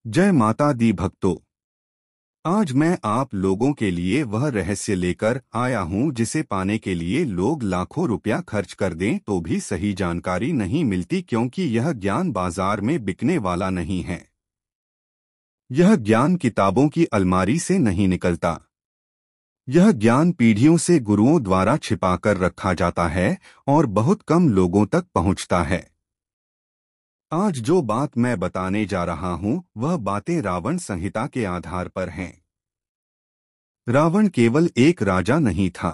जय माता दी भक्तों। आज मैं आप लोगों के लिए वह रहस्य लेकर आया हूं जिसे पाने के लिए लोग लाखों रुपया खर्च कर दें तो भी सही जानकारी नहीं मिलती, क्योंकि यह ज्ञान बाजार में बिकने वाला नहीं है। यह ज्ञान किताबों की अलमारी से नहीं निकलता। यह ज्ञान पीढ़ियों से गुरुओं द्वारा छिपाकर रखा जाता है और बहुत कम लोगों तक पहुंचता है। आज जो बात मैं बताने जा रहा हूं वह बातें रावण संहिता के आधार पर हैं। रावण केवल एक राजा नहीं था।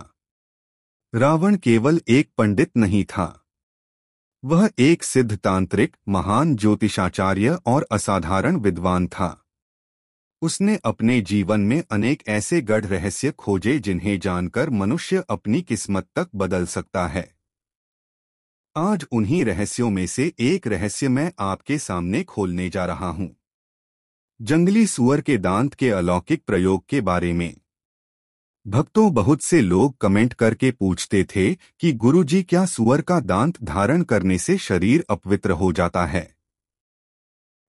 रावण केवल एक पंडित नहीं था। वह एक सिद्ध तांत्रिक, महान ज्योतिषाचार्य और असाधारण विद्वान था। उसने अपने जीवन में अनेक ऐसे गढ़ रहस्य खोजे जिन्हें जानकर मनुष्य अपनी किस्मत तक बदल सकता है। आज उन्हीं रहस्यों में से एक रहस्य मैं आपके सामने खोलने जा रहा हूं। जंगली सुअर के दांत के अलौकिक प्रयोग के बारे में। भक्तों, बहुत से लोग कमेंट करके पूछते थे कि गुरुजी, क्या सुअर का दांत धारण करने से शरीर अपवित्र हो जाता है?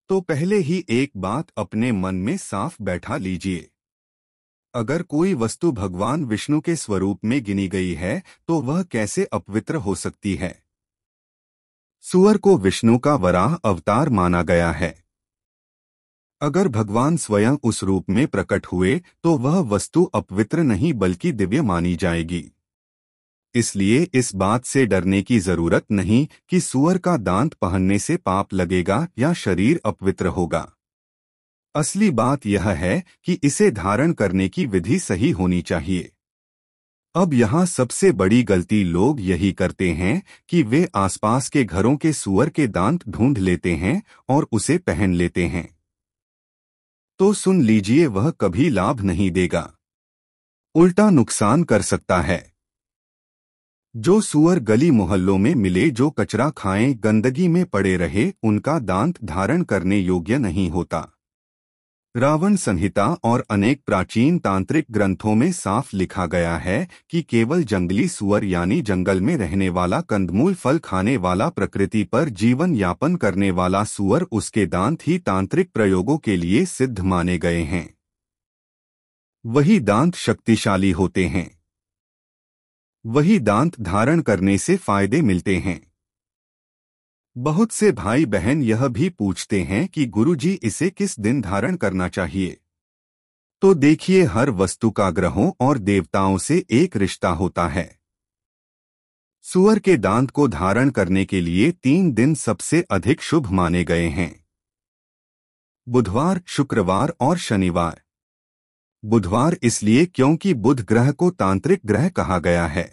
तो पहले ही एक बात अपने मन में साफ बैठा लीजिए। अगर कोई वस्तु भगवान विष्णु के स्वरूप में गिनी गई है तो वह कैसे अपवित्र हो सकती है? सुअर को विष्णु का वराह अवतार माना गया है। अगर भगवान स्वयं उस रूप में प्रकट हुए तो वह वस्तु अपवित्र नहीं बल्कि दिव्य मानी जाएगी। इसलिए इस बात से डरने की जरूरत नहीं कि सुअर का दांत पहनने से पाप लगेगा या शरीर अपवित्र होगा। असली बात यह है कि इसे धारण करने की विधि सही होनी चाहिए। अब यहाँ सबसे बड़ी गलती लोग यही करते हैं कि वे आसपास के घरों के सुअर के दांत ढूंढ लेते हैं और उसे पहन लेते हैं। तो सुन लीजिए, वह कभी लाभ नहीं देगा, उल्टा नुकसान कर सकता है। जो सुअर गली मोहल्लों में मिले, जो कचरा खाएं, गंदगी में पड़े रहे, उनका दांत धारण करने योग्य नहीं होता। रावण संहिता और अनेक प्राचीन तांत्रिक ग्रंथों में साफ लिखा गया है कि केवल जंगली सुअर यानी जंगल में रहने वाला, कंदमूल फल खाने वाला, प्रकृति पर जीवन यापन करने वाला सुअर, उसके दांत ही तांत्रिक प्रयोगों के लिए सिद्ध माने गए हैं। वही दांत शक्तिशाली होते हैं। वही दांत धारण करने से फायदे मिलते हैं। बहुत से भाई बहन यह भी पूछते हैं कि गुरुजी, इसे किस दिन धारण करना चाहिए? तो देखिए, हर वस्तु का ग्रहों और देवताओं से एक रिश्ता होता है। सुअर के दांत को धारण करने के लिए 3 दिन सबसे अधिक शुभ माने गए हैं: बुधवार, शुक्रवार और शनिवार। बुधवार इसलिए क्योंकि बुध ग्रह को तांत्रिक ग्रह कहा गया है।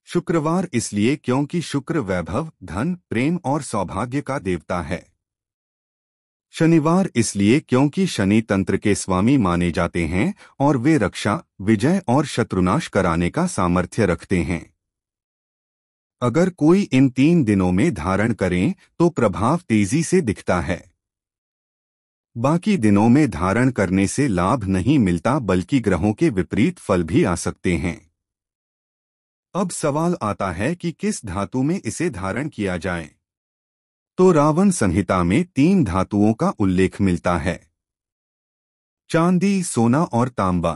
शुक्रवार इसलिए क्योंकि शुक्र वैभव, धन, प्रेम और सौभाग्य का देवता है। शनिवार इसलिए क्योंकि शनि तंत्र के स्वामी माने जाते हैं और वे रक्षा, विजय और शत्रुनाश कराने का सामर्थ्य रखते हैं। अगर कोई इन 3 दिनों में धारण करें तो प्रभाव तेजी से दिखता है। बाकी दिनों में धारण करने से लाभ नहीं मिलता, बल्कि ग्रहों के विपरीत फल भी आ सकते हैं। अब सवाल आता है कि किस धातु में इसे धारण किया जाए? तो रावण संहिता में 3 धातुओं का उल्लेख मिलता है: चांदी, सोना और तांबा।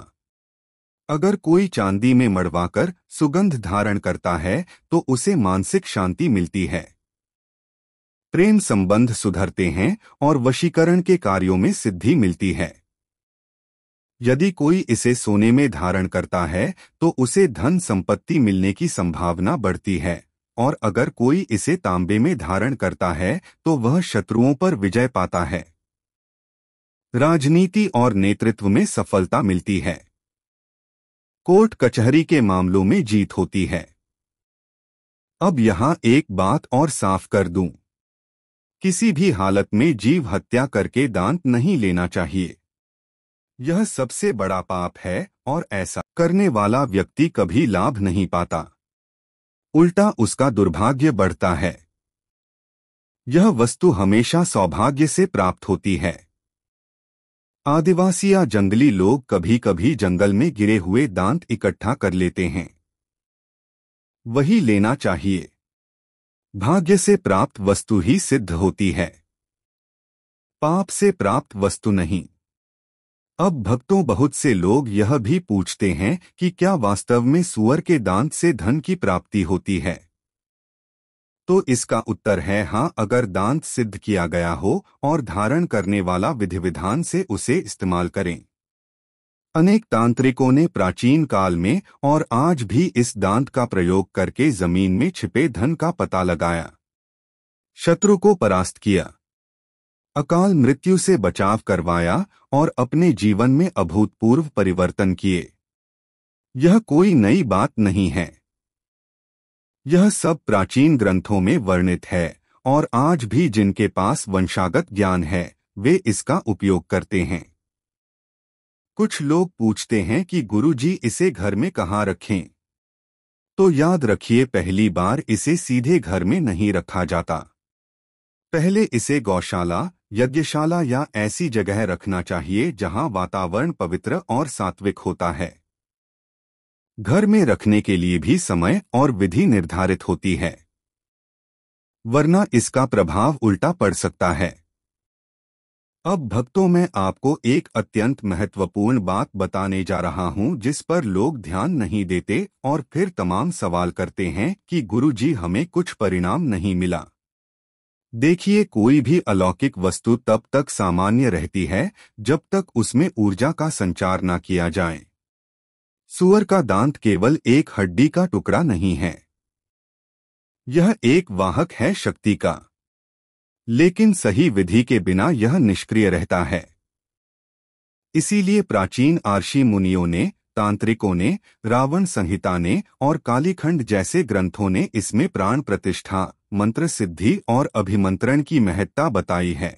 अगर कोई चांदी में मड़वाकर सुगंध धारण करता है तो उसे मानसिक शांति मिलती है, प्रेम संबंध सुधरते हैं और वशीकरण के कार्यों में सिद्धि मिलती है। यदि कोई इसे सोने में धारण करता है तो उसे धन संपत्ति मिलने की संभावना बढ़ती है, और अगर कोई इसे तांबे में धारण करता है तो वह शत्रुओं पर विजय पाता है। राजनीति और नेतृत्व में सफलता मिलती है। कोर्ट कचहरी के मामलों में जीत होती है। अब यहां एक बात और साफ कर दूं, किसी भी हालत में जीव हत्या करके दांत नहीं लेना चाहिए। यह सबसे बड़ा पाप है और ऐसा करने वाला व्यक्ति कभी लाभ नहीं पाता, उल्टा उसका दुर्भाग्य बढ़ता है। यह वस्तु हमेशा सौभाग्य से प्राप्त होती है। आदिवासी या जंगली लोग कभी कभी जंगल में गिरे हुए दांत इकट्ठा कर लेते हैं। वही लेना चाहिए। भाग्य से प्राप्त वस्तु ही सिद्ध होती है। पाप से प्राप्त वस्तु नहीं। अब भक्तों, बहुत से लोग यह भी पूछते हैं कि क्या वास्तव में सूअर के दांत से धन की प्राप्ति होती है। तो इसका उत्तर है हाँ, अगर दांत सिद्ध किया गया हो और धारण करने वाला विधि विधान से उसे इस्तेमाल करें। अनेक तांत्रिकों ने प्राचीन काल में और आज भी इस दांत का प्रयोग करके जमीन में छिपे धन का पता लगाया, शत्रु को परास्त किया, अकाल मृत्यु से बचाव करवाया और अपने जीवन में अभूतपूर्व परिवर्तन किए। यह कोई नई बात नहीं है। यह सब प्राचीन ग्रंथों में वर्णित है और आज भी जिनके पास वंशागत ज्ञान है वे इसका उपयोग करते हैं। कुछ लोग पूछते हैं कि गुरुजी इसे घर में कहाँ रखें। तो याद रखिए, पहली बार इसे सीधे घर में नहीं रखा जाता। पहले इसे गौशाला, यज्ञशाला या ऐसी जगह रखना चाहिए जहां वातावरण पवित्र और सात्विक होता है। घर में रखने के लिए भी समय और विधि निर्धारित होती है, वरना इसका प्रभाव उल्टा पड़ सकता है। अब भक्तों, मैं आपको एक अत्यंत महत्वपूर्ण बात बताने जा रहा हूं जिस पर लोग ध्यान नहीं देते और फिर तमाम सवाल करते हैं कि गुरुजी हमें कुछ परिणाम नहीं मिला। देखिए, कोई भी अलौकिक वस्तु तब तक सामान्य रहती है जब तक उसमें ऊर्जा का संचार न किया जाए। सूअर का दांत केवल एक हड्डी का टुकड़ा नहीं है, यह एक वाहक है शक्ति का। लेकिन सही विधि के बिना यह निष्क्रिय रहता है। इसीलिए प्राचीन आर्षि मुनियों ने, तांत्रिकों ने, रावण संहिता ने और कालीखंड जैसे ग्रंथों ने इसमें प्राण प्रतिष्ठा, मंत्र सिद्धि और अभिमंत्रण की महत्ता बताई है।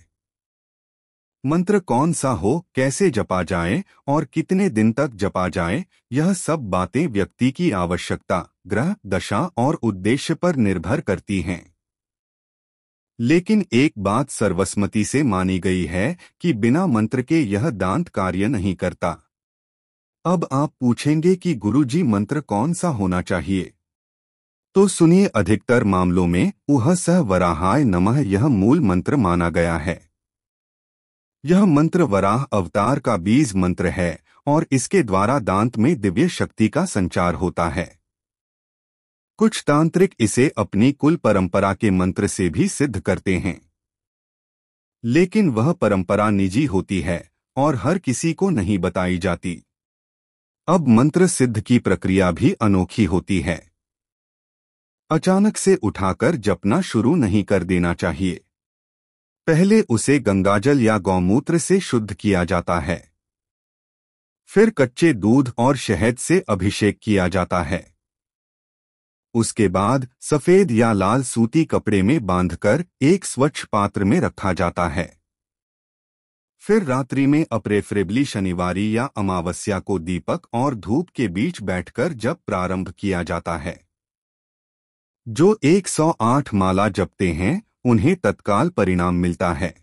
मंत्र कौन सा हो, कैसे जपा जाए और कितने दिन तक जपा जाए, यह सब बातें व्यक्ति की आवश्यकता, ग्रह दशा और उद्देश्य पर निर्भर करती हैं। लेकिन एक बात सर्वसम्मति से मानी गई है कि बिना मंत्र के यह दांत कार्य नहीं करता। अब आप पूछेंगे कि गुरुजी मंत्र कौन सा होना चाहिए? तो सुनिए, अधिकतर मामलों में उह सह वराहाय नमः यह मूल मंत्र माना गया है। यह मंत्र वराह अवतार का बीज मंत्र है और इसके द्वारा दांत में दिव्य शक्ति का संचार होता है। कुछ तांत्रिक इसे अपनी कुल परंपरा के मंत्र से भी सिद्ध करते हैं, लेकिन वह परंपरा निजी होती है और हर किसी को नहीं बताई जाती। अब मंत्र सिद्ध की प्रक्रिया भी अनोखी होती है। अचानक से उठाकर जपना शुरू नहीं कर देना चाहिए। पहले उसे गंगाजल या गौमूत्र से शुद्ध किया जाता है, फिर कच्चे दूध और शहद से अभिषेक किया जाता है। उसके बाद सफेद या लाल सूती कपड़े में बांधकर एक स्वच्छ पात्र में रखा जाता है। फिर रात्रि में प्रेफरेबली शनिवारी या अमावस्या को दीपक और धूप के बीच बैठकर जप प्रारंभ किया जाता है। जो 108 माला जपते हैं उन्हें तत्काल परिणाम मिलता है।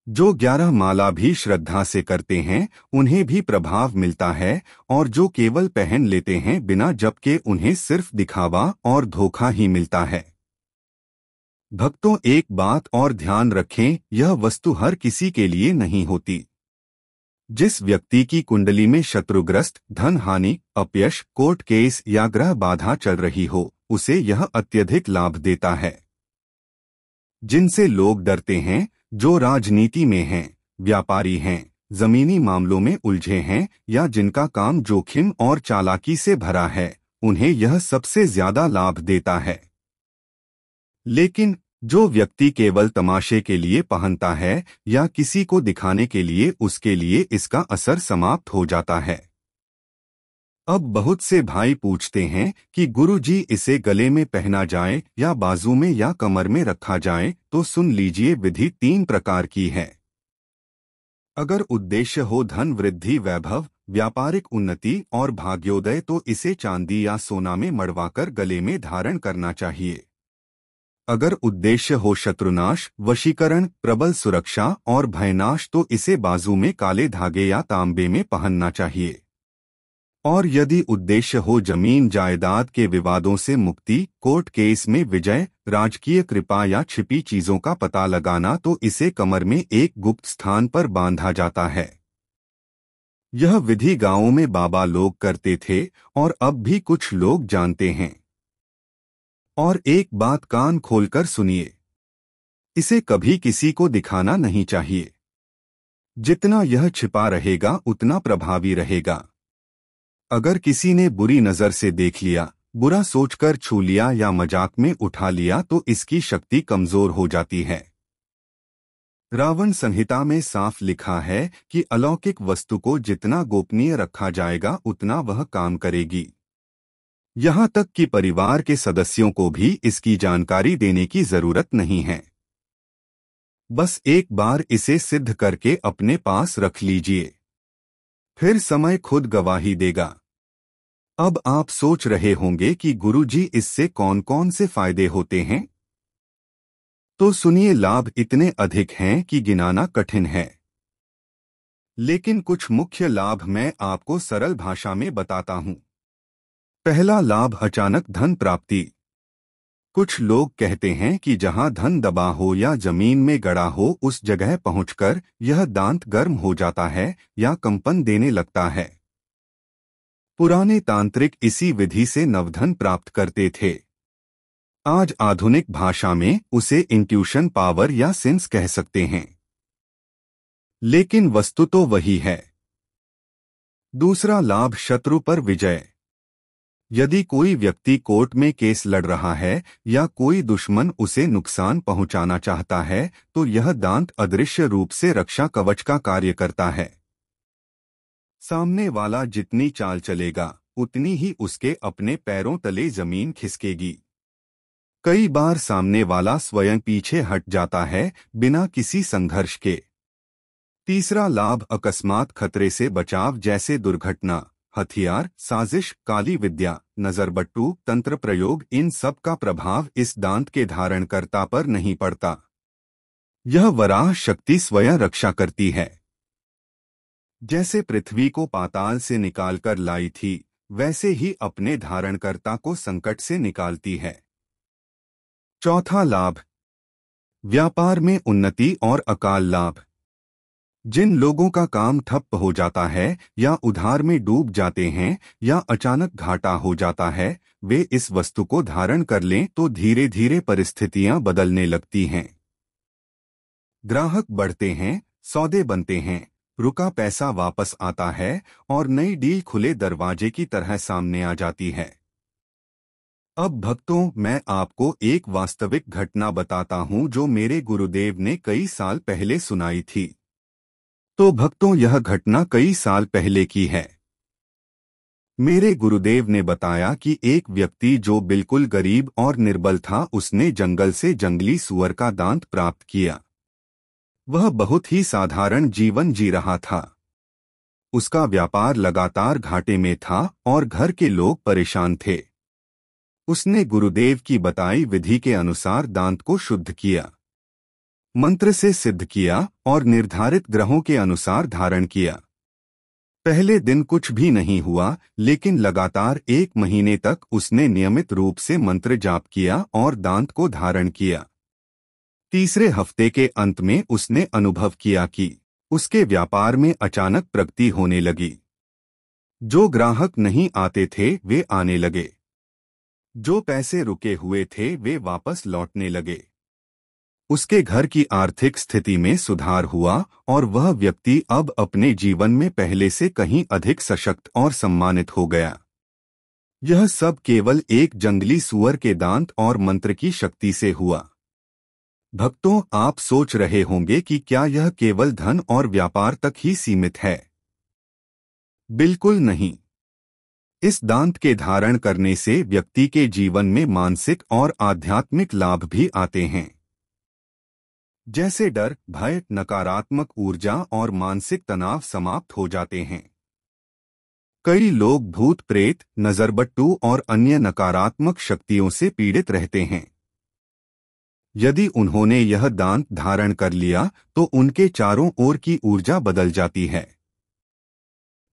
जो 11 माला भी श्रद्धा से करते हैं उन्हें भी प्रभाव मिलता है, और जो केवल पहन लेते हैं बिना जप के उन्हें सिर्फ दिखावा और धोखा ही मिलता है। भक्तों, एक बात और ध्यान रखें, यह वस्तु हर किसी के लिए नहीं होती। जिस व्यक्ति की कुंडली में शत्रुग्रस्त, धन हानि, अपयश, कोर्ट केस या ग्रह बाधा चल रही हो, उसे यह अत्यधिक लाभ देता है। जिनसे लोग डरते हैं, जो राजनीति में हैं, व्यापारी हैं, जमीनी मामलों में उलझे हैं या जिनका काम जोखिम और चालाकी से भरा है, उन्हें यह सबसे ज्यादा लाभ देता है। लेकिन जो व्यक्ति केवल तमाशे के लिए पहनता है या किसी को दिखाने के लिए, उसके लिए इसका असर समाप्त हो जाता है। अब बहुत से भाई पूछते हैं कि गुरुजी इसे गले में पहना जाए या बाजू में या कमर में रखा जाए। तो सुन लीजिए, विधि 3 प्रकार की है। अगर उद्देश्य हो धन वृद्धि, वैभव, व्यापारिक उन्नति और भाग्योदय तो इसे चांदी या सोना में मड़वाकर गले में धारण करना चाहिए। अगर उद्देश्य हो शत्रुनाश, वशीकरण, प्रबल सुरक्षा और भयनाश तो इसे बाजू में काले धागे या तांबे में पहनना चाहिए। और यदि उद्देश्य हो जमीन जायदाद के विवादों से मुक्ति, कोर्ट केस में विजय, राजकीय कृपा या छिपी चीजों का पता लगाना, तो इसे कमर में एक गुप्त स्थान पर बांधा जाता है। यह विधि गांवों में बाबा लोग करते थे और अब भी कुछ लोग जानते हैं। और एक बात कान खोलकर सुनिए, इसे कभी किसी को दिखाना नहीं चाहिए। जितना यह छिपा रहेगा उतना प्रभावी रहेगा। अगर किसी ने बुरी नजर से देख लिया, बुरा सोचकर छू लिया या मजाक में उठा लिया तो इसकी शक्ति कमजोर हो जाती है। रावण संहिता में साफ लिखा है कि अलौकिक वस्तु को जितना गोपनीय रखा जाएगा उतना वह काम करेगी। यहाँ तक कि परिवार के सदस्यों को भी इसकी जानकारी देने की जरूरत नहीं है। बस एक बार इसे सिद्ध करके अपने पास रख लीजिए, फिर समय खुद गवाही देगा। अब आप सोच रहे होंगे कि गुरुजी इससे कौन कौन से फायदे होते हैं? तो सुनिए, लाभ इतने अधिक हैं कि गिनाना कठिन है। लेकिन कुछ मुख्य लाभ मैं आपको सरल भाषा में बताता हूं। पहला लाभ, अचानक धन प्राप्ति। कुछ लोग कहते हैं कि जहां धन दबा हो या जमीन में गड़ा हो उस जगह पहुंचकर यह दांत गर्म हो जाता है या कंपन देने लगता है। पुराने तांत्रिक इसी विधि से नवधन प्राप्त करते थे। आज आधुनिक भाषा में उसे इंट्यूशन पावर या सेंस कह सकते हैं, लेकिन वस्तु तो वही है। दूसरा लाभ, शत्रु पर विजय। यदि कोई व्यक्ति कोर्ट में केस लड़ रहा है या कोई दुश्मन उसे नुकसान पहुंचाना चाहता है तो यह दांत अदृश्य रूप से रक्षा कवच का कार्य करता है। सामने वाला जितनी चाल चलेगा उतनी ही उसके अपने पैरों तले जमीन खिसकेगी। कई बार सामने वाला स्वयं पीछे हट जाता है बिना किसी संघर्ष के। तीसरा लाभ, अकस्मात खतरे से बचाव जैसे दुर्घटना, हथियार, साजिश, काली विद्या, नजरबट्टू, तंत्र प्रयोग, इन सब का प्रभाव इस दांत के धारणकर्ता पर नहीं पड़ता। यह वराह शक्ति स्वयं रक्षा करती है। जैसे पृथ्वी को पाताल से निकालकर लाई थी, वैसे ही अपने धारणकर्ता को संकट से निकालती है। चौथा लाभ, व्यापार में उन्नति और अकाल लाभ। जिन लोगों का काम ठप हो जाता है या उधार में डूब जाते हैं या अचानक घाटा हो जाता है, वे इस वस्तु को धारण कर लें तो धीरे धीरे परिस्थितियां बदलने लगती हैं। ग्राहक बढ़ते हैं, सौदे बनते हैं, रुका पैसा वापस आता है और नई डील खुले दरवाजे की तरह सामने आ जाती है। अब भक्तों, मैं आपको एक वास्तविक घटना बताता हूं जो मेरे गुरुदेव ने कई साल पहले सुनाई थी। तो भक्तों, यह घटना कई साल पहले की है। मेरे गुरुदेव ने बताया कि एक व्यक्ति जो बिल्कुल गरीब और निर्बल था, उसने जंगल से जंगली सूअर का दांत प्राप्त किया। वह बहुत ही साधारण जीवन जी रहा था। उसका व्यापार लगातार घाटे में था और घर के लोग परेशान थे। उसने गुरुदेव की बताई विधि के अनुसार दांत को शुद्ध किया, मंत्र से सिद्ध किया और निर्धारित ग्रहों के अनुसार धारण किया। पहले दिन कुछ भी नहीं हुआ, लेकिन लगातार 1 महीने तक उसने नियमित रूप से मंत्र जाप किया और दांत को धारण किया। तीसरे हफ्ते के अंत में उसने अनुभव किया कि उसके व्यापार में अचानक प्रगति होने लगी। जो ग्राहक नहीं आते थे वे आने लगे, जो पैसे रुके हुए थे वे वापस लौटने लगे। उसके घर की आर्थिक स्थिति में सुधार हुआ और वह व्यक्ति अब अपने जीवन में पहले से कहीं अधिक सशक्त और सम्मानित हो गया। यह सब केवल एक जंगली सूअर के दांत और मंत्र की शक्ति से हुआ। भक्तों, आप सोच रहे होंगे कि क्या यह केवल धन और व्यापार तक ही सीमित है? बिल्कुल नहीं। इस दांत के धारण करने से व्यक्ति के जीवन में मानसिक और आध्यात्मिक लाभ भी आते हैं। जैसे डर, भय, नकारात्मक ऊर्जा और मानसिक तनाव समाप्त हो जाते हैं। कई लोग भूत प्रेत, नजरबट्टू और अन्य नकारात्मक शक्तियों से पीड़ित रहते हैं। यदि उन्होंने यह दांत धारण कर लिया तो उनके चारों ओर की ऊर्जा बदल जाती है।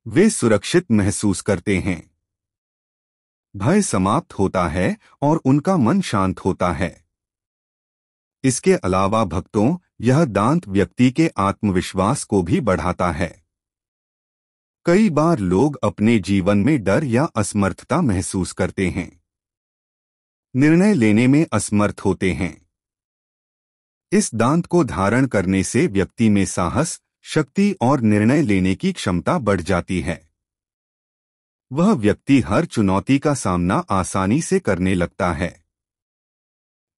वे सुरक्षित महसूस करते हैं, भय समाप्त होता है और उनका मन शांत होता है। इसके अलावा भक्तों, यह दांत व्यक्ति के आत्मविश्वास को भी बढ़ाता है। कई बार लोग अपने जीवन में डर या असमर्थता महसूस करते हैं, निर्णय लेने में असमर्थ होते हैं। इस दांत को धारण करने से व्यक्ति में साहस, शक्ति और निर्णय लेने की क्षमता बढ़ जाती है। वह व्यक्ति हर चुनौती का सामना आसानी से करने लगता है,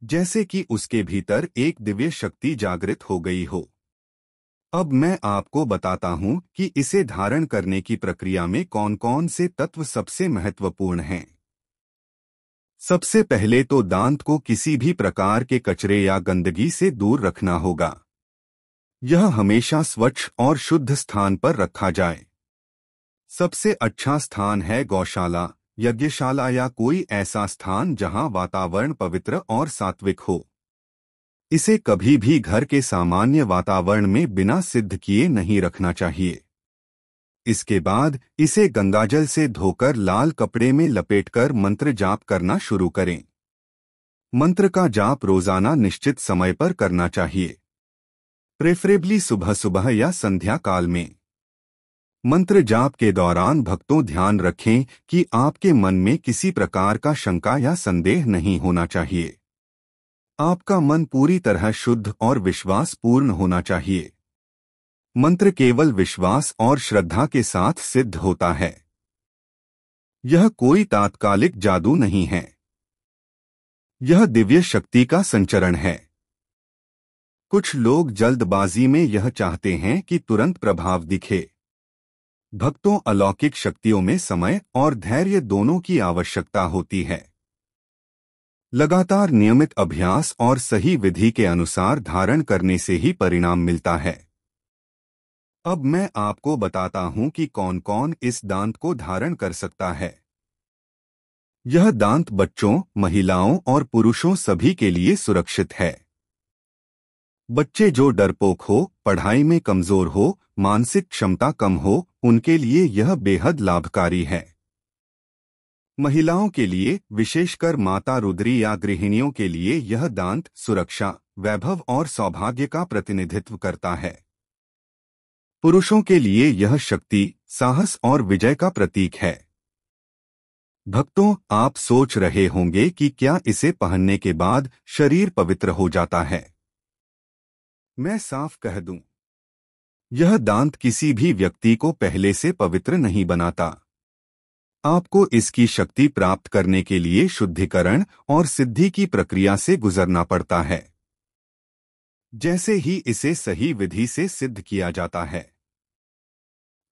जैसे कि उसके भीतर एक दिव्य शक्ति जागृत हो गई हो। अब मैं आपको बताता हूं कि इसे धारण करने की प्रक्रिया में कौन कौन से तत्व सबसे महत्वपूर्ण हैं। सबसे पहले तो दांत को किसी भी प्रकार के कचरे या गंदगी से दूर रखना होगा। यह हमेशा स्वच्छ और शुद्ध स्थान पर रखा जाए। सबसे अच्छा स्थान है गौशाला, यज्ञशाला या कोई ऐसा स्थान जहां वातावरण पवित्र और सात्विक हो। इसे कभी भी घर के सामान्य वातावरण में बिना सिद्ध किए नहीं रखना चाहिए। इसके बाद इसे गंगाजल से धोकर लाल कपड़े में लपेटकर मंत्र जाप करना शुरू करें। मंत्र का जाप रोजाना निश्चित समय पर करना चाहिए, प्रेफरेबली सुबह सुबह या संध्या काल में। मंत्र जाप के दौरान भक्तों ध्यान रखें कि आपके मन में किसी प्रकार का शंका या संदेह नहीं होना चाहिए। आपका मन पूरी तरह शुद्ध और विश्वास पूर्ण होना चाहिए। मंत्र केवल विश्वास और श्रद्धा के साथ सिद्ध होता है। यह कोई तात्कालिक जादू नहीं है। यह दिव्य शक्ति का संचरण है। कुछ लोग जल्दबाजी में यह चाहते हैं कि तुरंत प्रभाव दिखे। भक्तों, अलौकिक शक्तियों में समय और धैर्य दोनों की आवश्यकता होती है। लगातार नियमित अभ्यास और सही विधि के अनुसार धारण करने से ही परिणाम मिलता है। अब मैं आपको बताता हूं कि कौन कौन इस दांत को धारण कर सकता है। यह दांत बच्चों, महिलाओं और पुरुषों सभी के लिए सुरक्षित है। बच्चे जो डरपोक हो, पढ़ाई में कमजोर हो, मानसिक क्षमता कम हो, उनके लिए यह बेहद लाभकारी है। महिलाओं के लिए, विशेषकर माता रुद्री या गृहिणियों के लिए यह दांत सुरक्षा, वैभव और सौभाग्य का प्रतिनिधित्व करता है। पुरुषों के लिए यह शक्ति, साहस और विजय का प्रतीक है। भक्तों, आप सोच रहे होंगे कि क्या इसे पहनने के बाद शरीर पवित्र हो जाता है। मैं साफ कह दूं, यह दांत किसी भी व्यक्ति को पहले से पवित्र नहीं बनाता। आपको इसकी शक्ति प्राप्त करने के लिए शुद्धिकरण और सिद्धि की प्रक्रिया से गुजरना पड़ता है। जैसे ही इसे सही विधि से सिद्ध किया जाता है,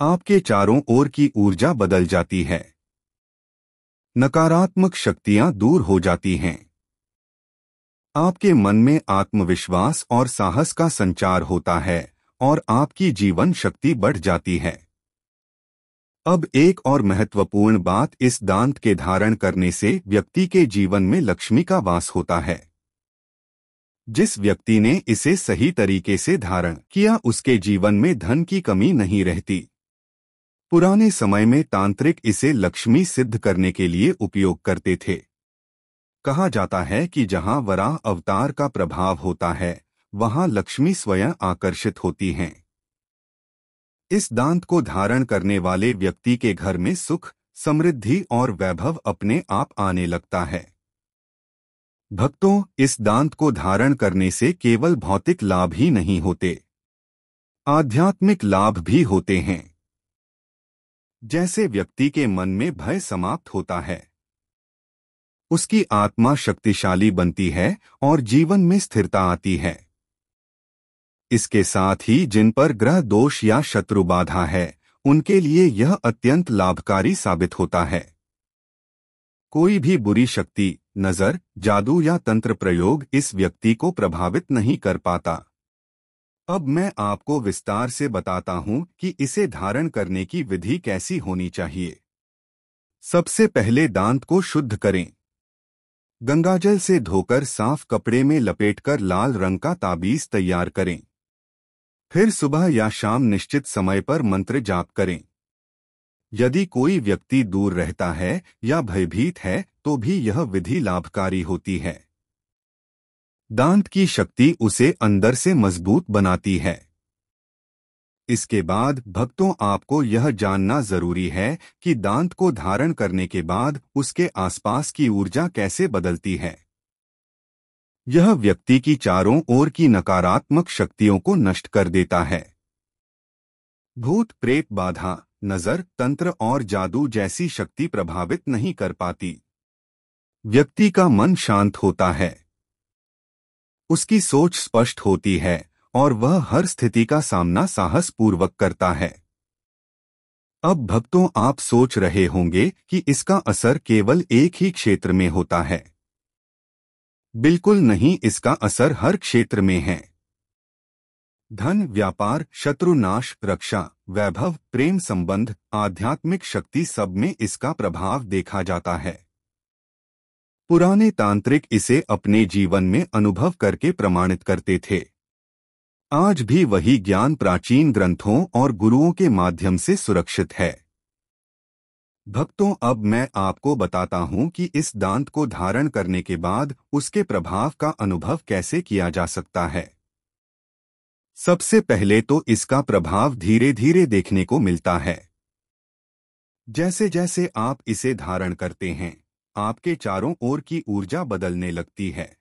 आपके चारों ओर की ऊर्जा बदल जाती है। नकारात्मक शक्तियां दूर हो जाती हैं। आपके मन में आत्मविश्वास और साहस का संचार होता है और आपकी जीवन शक्ति बढ़ जाती है। अब एक और महत्वपूर्ण बात, इस दांत के धारण करने से व्यक्ति के जीवन में लक्ष्मी का वास होता है। जिस व्यक्ति ने इसे सही तरीके से धारण किया, उसके जीवन में धन की कमी नहीं रहती। पुराने समय में तांत्रिक इसे लक्ष्मी सिद्ध करने के लिए उपयोग करते थे। कहा जाता है कि जहां वराह अवतार का प्रभाव होता है, वहां लक्ष्मी स्वयं आकर्षित होती हैं। इस दांत को धारण करने वाले व्यक्ति के घर में सुख, समृद्धि और वैभव अपने आप आने लगता है। भक्तों, इस दांत को धारण करने से केवल भौतिक लाभ ही नहीं होते, आध्यात्मिक लाभ भी होते हैं। जैसे व्यक्ति के मन में भय समाप्त होता है, उसकी आत्मा शक्तिशाली बनती है और जीवन में स्थिरता आती है। इसके साथ ही जिन पर ग्रह दोष या शत्रु बाधा है, उनके लिए यह अत्यंत लाभकारी साबित होता है। कोई भी बुरी शक्ति, नजर, जादू या तंत्र प्रयोग इस व्यक्ति को प्रभावित नहीं कर पाता। अब मैं आपको विस्तार से बताता हूं कि इसे धारण करने की विधि कैसी होनी चाहिए। सबसे पहले दांत को शुद्ध करें। गंगाजल से धोकर साफ कपड़े में लपेटकर लाल रंग का ताबीज तैयार करें। फिर सुबह या शाम निश्चित समय पर मंत्र जाप करें। यदि कोई व्यक्ति दूर रहता है या भयभीत है तो भी यह विधि लाभकारी होती है। दांत की शक्ति उसे अंदर से मजबूत बनाती है। इसके बाद भक्तों, आपको यह जानना जरूरी है कि दांत को धारण करने के बाद उसके आसपास की ऊर्जा कैसे बदलती है। यह व्यक्ति की चारों ओर की नकारात्मक शक्तियों को नष्ट कर देता है। भूत प्रेत बाधा, नजर, तंत्र और जादू जैसी शक्ति प्रभावित नहीं कर पाती। व्यक्ति का मन शांत होता है, उसकी सोच स्पष्ट होती है और वह हर स्थिति का सामना साहस पूर्वक करता है। अब भक्तों, आप सोच रहे होंगे कि इसका असर केवल एक ही क्षेत्र में होता है। बिल्कुल नहीं, इसका असर हर क्षेत्र में है। धन, व्यापार, शत्रुनाश, रक्षा, वैभव, प्रेम संबंध, आध्यात्मिक शक्ति, सब में इसका प्रभाव देखा जाता है। पुराने तांत्रिक इसे अपने जीवन में अनुभव करके प्रमाणित करते थे। आज भी वही ज्ञान प्राचीन ग्रंथों और गुरुओं के माध्यम से सुरक्षित है। भक्तों, अब मैं आपको बताता हूं कि इस दांत को धारण करने के बाद उसके प्रभाव का अनुभव कैसे किया जा सकता है। सबसे पहले तो इसका प्रभाव धीरे धीरे देखने को मिलता है। जैसे जैसे आप इसे धारण करते हैं, आपके चारों ओर की ऊर्जा बदलने लगती है।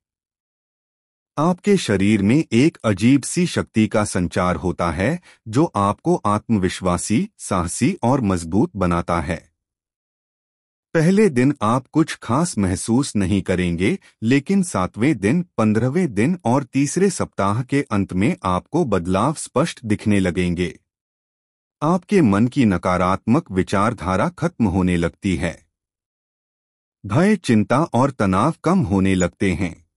आपके शरीर में एक अजीब सी शक्ति का संचार होता है जो आपको आत्मविश्वासी, साहसी और मजबूत बनाता है। पहले दिन आप कुछ खास महसूस नहीं करेंगे, लेकिन 7वें दिन, 15वें दिन और तीसरे सप्ताह के अंत में आपको बदलाव स्पष्ट दिखने लगेंगे। आपके मन की नकारात्मक विचारधारा खत्म होने लगती है। भय, चिंता और तनाव कम होने लगते हैं।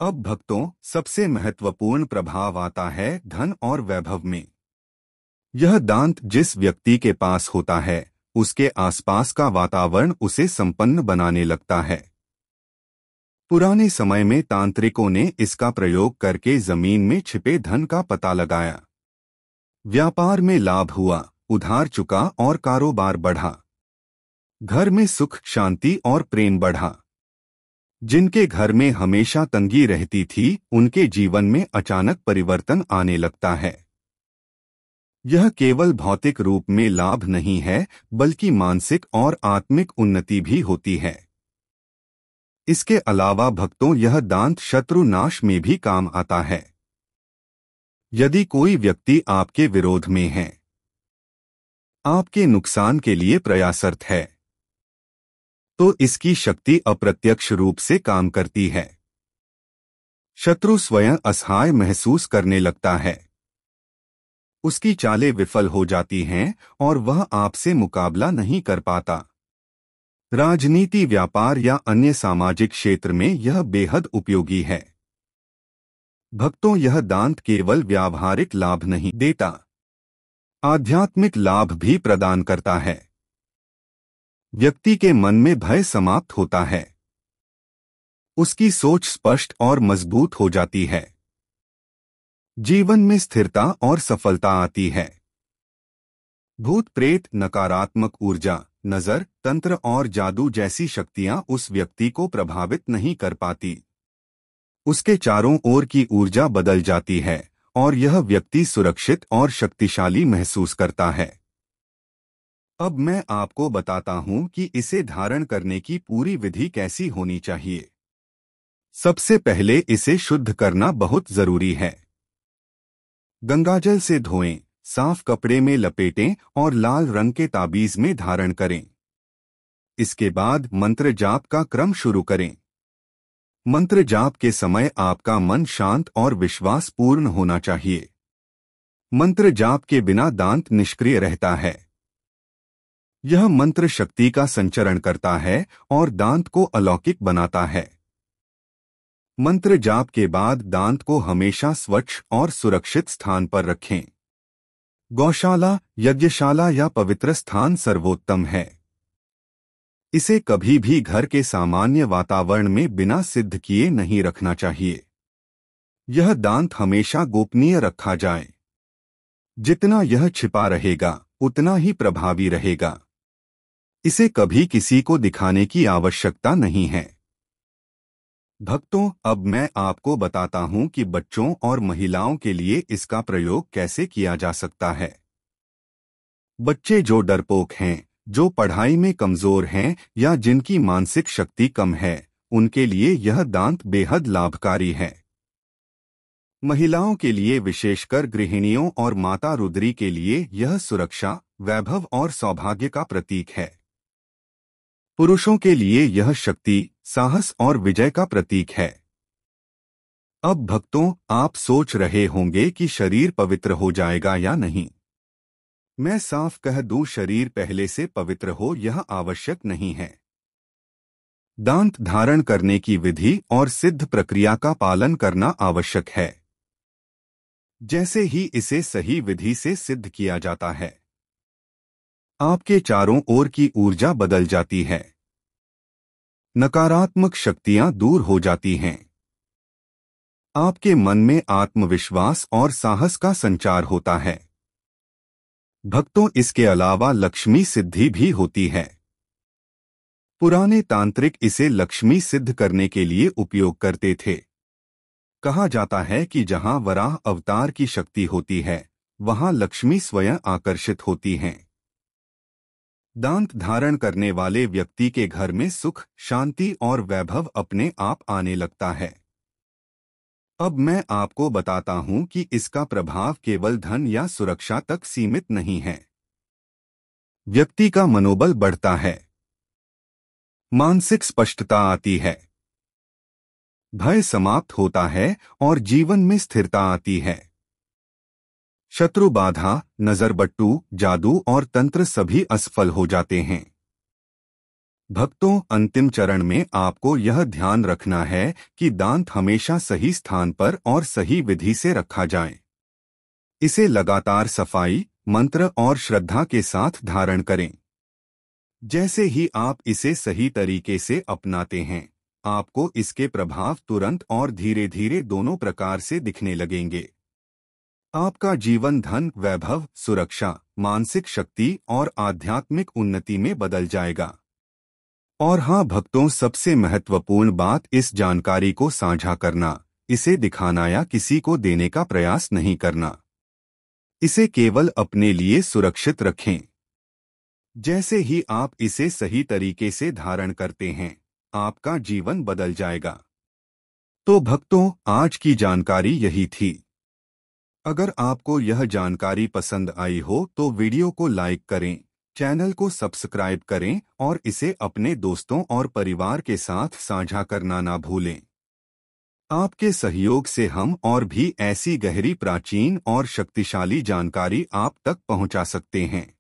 अब भक्तों, सबसे महत्वपूर्ण प्रभाव आता है धन और वैभव में। यह दांत जिस व्यक्ति के पास होता है, उसके आसपास का वातावरण उसे संपन्न बनाने लगता है। पुराने समय में तांत्रिकों ने इसका प्रयोग करके जमीन में छिपे धन का पता लगाया। व्यापार में लाभ हुआ, उधार चुका और कारोबार बढ़ा। घर में सुख, शांति और प्रेम बढ़ा। जिनके घर में हमेशा तंगी रहती थी, उनके जीवन में अचानक परिवर्तन आने लगता है। यह केवल भौतिक रूप में लाभ नहीं है, बल्कि मानसिक और आत्मिक उन्नति भी होती है। इसके अलावा भक्तों, यह दांत शत्रु नाश में भी काम आता है। यदि कोई व्यक्ति आपके विरोध में है, आपके नुकसान के लिए प्रयासरत है, तो इसकी शक्ति अप्रत्यक्ष रूप से काम करती है। शत्रु स्वयं असहाय महसूस करने लगता है। उसकी चालें विफल हो जाती हैं और वह आपसे मुकाबला नहीं कर पाता। राजनीति, व्यापार या अन्य सामाजिक क्षेत्र में यह बेहद उपयोगी है। भक्तों, यह दांत केवल व्यावहारिक लाभ नहीं देता, आध्यात्मिक लाभ भी प्रदान करता है। व्यक्ति के मन में भय समाप्त होता है। उसकी सोच स्पष्ट और मजबूत हो जाती है। जीवन में स्थिरता और सफलता आती है। भूत प्रेत, नकारात्मक ऊर्जा, नजर, तंत्र और जादू जैसी शक्तियां उस व्यक्ति को प्रभावित नहीं कर पाती। उसके चारों ओर की ऊर्जा बदल जाती है और यह व्यक्ति सुरक्षित और शक्तिशाली महसूस करता है। अब मैं आपको बताता हूं कि इसे धारण करने की पूरी विधि कैसी होनी चाहिए। सबसे पहले इसे शुद्ध करना बहुत जरूरी है। गंगाजल से धोएं, साफ कपड़े में लपेटें और लाल रंग के ताबीज में धारण करें। इसके बाद मंत्र जाप का क्रम शुरू करें। मंत्र जाप के समय आपका मन शांत और विश्वासपूर्ण होना चाहिए। मंत्र जाप के बिना दांत निष्क्रिय रहता है। यह मंत्र शक्ति का संचरण करता है और दांत को अलौकिक बनाता है। मंत्र जाप के बाद दांत को हमेशा स्वच्छ और सुरक्षित स्थान पर रखें। गौशाला, यज्ञशाला या पवित्र स्थान सर्वोत्तम है। इसे कभी भी घर के सामान्य वातावरण में बिना सिद्ध किए नहीं रखना चाहिए। यह दांत हमेशा गोपनीय रखा जाए। जितना यह छिपा रहेगा, उतना ही प्रभावी रहेगा। इसे कभी किसी को दिखाने की आवश्यकता नहीं है। भक्तों, अब मैं आपको बताता हूं कि बच्चों और महिलाओं के लिए इसका प्रयोग कैसे किया जा सकता है। बच्चे जो डरपोक हैं, जो पढ़ाई में कमजोर हैं या जिनकी मानसिक शक्ति कम है, उनके लिए यह दांत बेहद लाभकारी है। महिलाओं के लिए, विशेषकर गृहिणियों और माता रुद्री के लिए, यह सुरक्षा, वैभव और सौभाग्य का प्रतीक है। पुरुषों के लिए यह शक्ति, साहस और विजय का प्रतीक है। अब भक्तों, आप सोच रहे होंगे कि शरीर पवित्र हो जाएगा या नहीं। मैं साफ कह दूं, शरीर पहले से पवित्र हो यह आवश्यक नहीं है। दांत धारण करने की विधि और सिद्ध प्रक्रिया का पालन करना आवश्यक है। जैसे ही इसे सही विधि से सिद्ध किया जाता है, आपके चारों ओर की ऊर्जा बदल जाती है। नकारात्मक शक्तियां दूर हो जाती हैं। आपके मन में आत्मविश्वास और साहस का संचार होता है। भक्तों, इसके अलावा लक्ष्मी सिद्धि भी होती है। पुराने तांत्रिक इसे लक्ष्मी सिद्ध करने के लिए उपयोग करते थे। कहा जाता है कि जहां वराह अवतार की शक्ति होती है, वहां लक्ष्मी स्वयं आकर्षित होती हैं। दांत धारण करने वाले व्यक्ति के घर में सुख, शांति और वैभव अपने आप आने लगता है। अब मैं आपको बताता हूं कि इसका प्रभाव केवल धन या सुरक्षा तक सीमित नहीं है। व्यक्ति का मनोबल बढ़ता है, मानसिक स्पष्टता आती है, भय समाप्त होता है और जीवन में स्थिरता आती है। शत्रु बाधा, नजरबट्टू, जादू और तंत्र सभी असफल हो जाते हैं। भक्तों, अंतिम चरण में आपको यह ध्यान रखना है कि दांत हमेशा सही स्थान पर और सही विधि से रखा जाए। इसे लगातार सफाई, मंत्र और श्रद्धा के साथ धारण करें। जैसे ही आप इसे सही तरीके से अपनाते हैं, आपको इसके प्रभाव तुरंत और धीरे धीरे दोनों प्रकार से दिखने लगेंगे। आपका जीवन धन, वैभव, सुरक्षा, मानसिक शक्ति और आध्यात्मिक उन्नति में बदल जाएगा। और हाँ भक्तों, सबसे महत्वपूर्ण बात इस जानकारी को साझा करना, इसे दिखाना या किसी को देने का प्रयास नहीं करना। इसे केवल अपने लिए सुरक्षित रखें। जैसे ही आप इसे सही तरीके से धारण करते हैं, आपका जीवन बदल जाएगा। तो भक्तों, आज की जानकारी यही थी। अगर आपको यह जानकारी पसंद आई हो तो वीडियो को लाइक करें, चैनल को सब्सक्राइब करें और इसे अपने दोस्तों और परिवार के साथ साझा करना ना भूलें। आपके सहयोग से हम और भी ऐसी गहरी, प्राचीन और शक्तिशाली जानकारी आप तक पहुंचा सकते हैं।